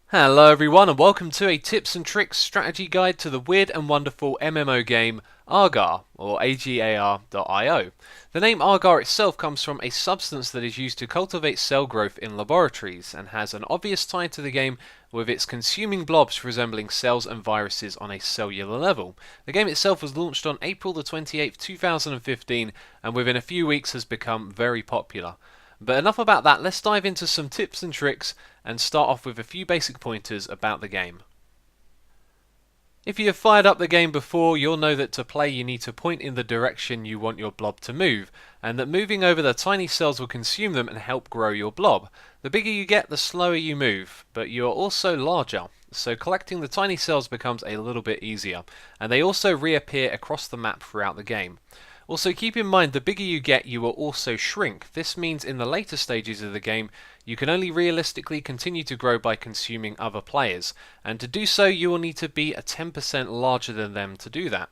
Hello everyone and welcome to a tips and tricks strategy guide to the weird and wonderful MMO game Agar, or Agar.io. The name Agar itself comes from a substance that is used to cultivate cell growth in laboratories and has an obvious tie to the game with its consuming blobs resembling cells and viruses on a cellular level. The game itself was launched on April the 28th, 2015 and within a few weeks has become very popular. But enough about that, let's dive into some tips and tricks and start off with a few basic pointers about the game. If you have fired up the game before, you'll know that to play you need to point in the direction you want your blob to move, and that moving over the tiny cells will consume them and help grow your blob. The bigger you get, the slower you move, but you are also larger, so collecting the tiny cells becomes a little bit easier, and they also reappear across the map throughout the game. Also keep in mind the bigger you get you will also shrink. This means in the later stages of the game you can only realistically continue to grow by consuming other players, and to do so you will need to be 10% larger than them to do that.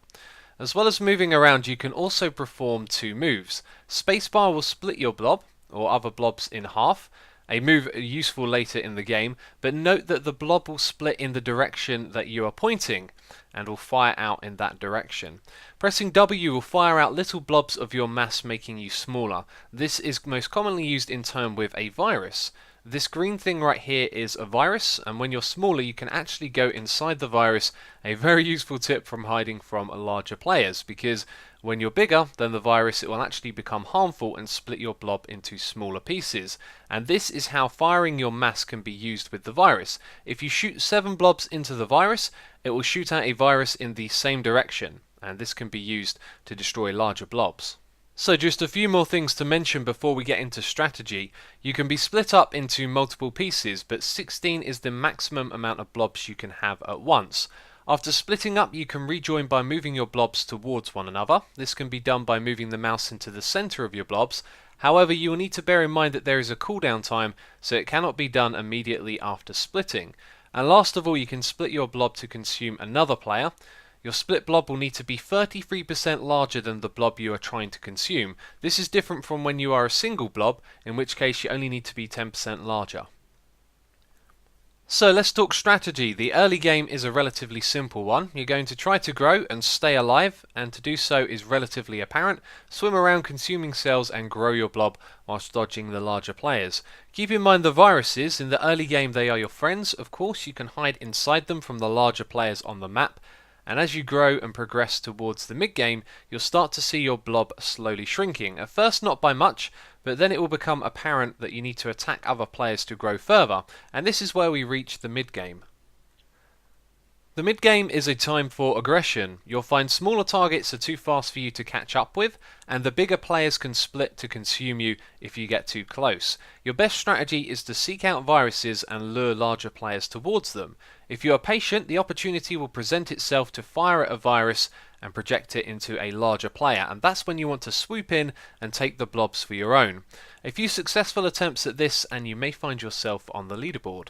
As well as moving around you can also perform two moves. Spacebar will split your blob, or other blobs, in half, a move useful later in the game, but note that the blob will split in the direction that you are pointing and will fire out in that direction. Pressing W will fire out little blobs of your mass, making you smaller. This is most commonly used in turn with a virus. This green thing right here is a virus, and when you're smaller you can actually go inside the virus, a very useful tip from hiding from larger players, because when you're bigger than the virus it will actually become harmful and split your blob into smaller pieces. And this is how firing your mass can be used with the virus. If you shoot 7 blobs into the virus, it will shoot out a virus in the same direction, and this can be used to destroy larger blobs. So just a few more things to mention before we get into strategy. You can be split up into multiple pieces, but 16 is the maximum amount of blobs you can have at once. After splitting up you can rejoin by moving your blobs towards one another. This can be done by moving the mouse into the center of your blobs. However, you will need to bear in mind that there is a cooldown time, so it cannot be done immediately after splitting. And last of all, you can split your blob to consume another player. Your split blob will need to be 33% larger than the blob you are trying to consume. This is different from when you are a single blob, in which case you only need to be 10% larger. So let's talk strategy. The early game is a relatively simple one. You're going to try to grow and stay alive, and to do so is relatively apparent. Swim around consuming cells and grow your blob whilst dodging the larger players. Keep in mind the viruses. In the early game they are your friends. Of course you can hide inside them from the larger players on the map. And as you grow and progress towards the mid-game, you'll start to see your blob slowly shrinking. At first not by much, but then it will become apparent that you need to attack other players to grow further, and this is where we reach the mid-game. The mid-game is a time for aggression. You'll find smaller targets are too fast for you to catch up with, and the bigger players can split to consume you if you get too close. Your best strategy is to seek out viruses and lure larger players towards them. If you are patient, the opportunity will present itself to fire at a virus and project it into a larger player, and that's when you want to swoop in and take the blobs for your own. A few successful attempts at this and you may find yourself on the leaderboard.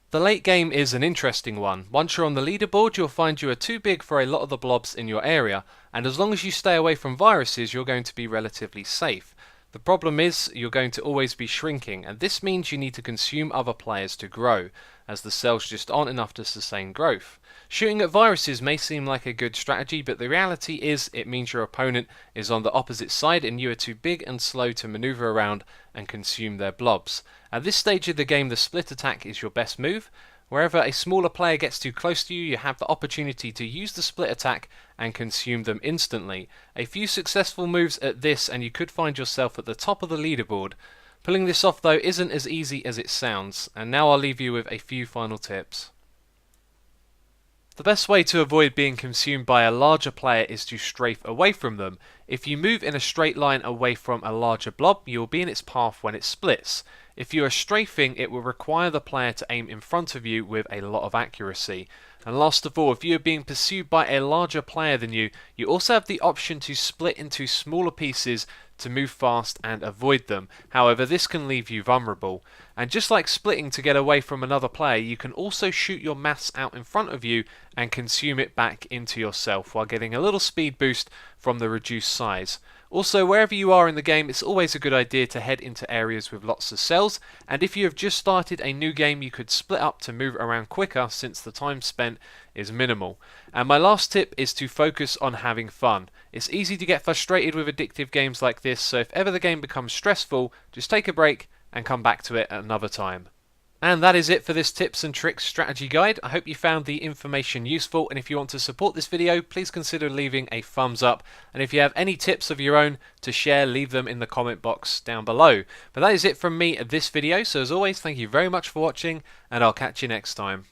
The late game is an interesting one. Once you're on the leaderboard you'll find you are too big for a lot of the blobs in your area, and as long as you stay away from viruses you're going to be relatively safe. The problem is you're going to always be shrinking, and this means you need to consume other players to grow, as the cells just aren't enough to sustain growth. Shooting at viruses may seem like a good strategy, but the reality is it means your opponent is on the opposite side and you are too big and slow to maneuver around and consume their blobs. At this stage of the game the split attack is your best move. Wherever a smaller player gets too close to you, you have the opportunity to use the split attack and consume them instantly. A few successful moves at this and you could find yourself at the top of the leaderboard. Pulling this off though isn't as easy as it sounds, and now I'll leave you with a few final tips. The best way to avoid being consumed by a larger player is to strafe away from them. If you move in a straight line away from a larger blob, you will be in its path when it splits. If you are strafing, it will require the player to aim in front of you with a lot of accuracy. And last of all, if you are being pursued by a larger player than you, you also have the option to split into smaller pieces to move fast and avoid them. However, this can leave you vulnerable. And just like splitting to get away from another player, you can also shoot your mass out in front of you and consume it back into yourself while getting a little speed boost from the reduced size. Also, wherever you are in the game, it's always a good idea to head into areas with lots of cells, and if you have just started a new game, you could split up to move around quicker since the time spent is minimal. And my last tip is to focus on having fun. It's easy to get frustrated with addictive games like this, so if ever the game becomes stressful, just take a break and come back to it at another time. And that is it for this tips and tricks strategy guide. I hope you found the information useful, and if you want to support this video, please consider leaving a thumbs up, and if you have any tips of your own to share, leave them in the comment box down below. But that is it from me at this video, so as always, thank you very much for watching, and I'll catch you next time.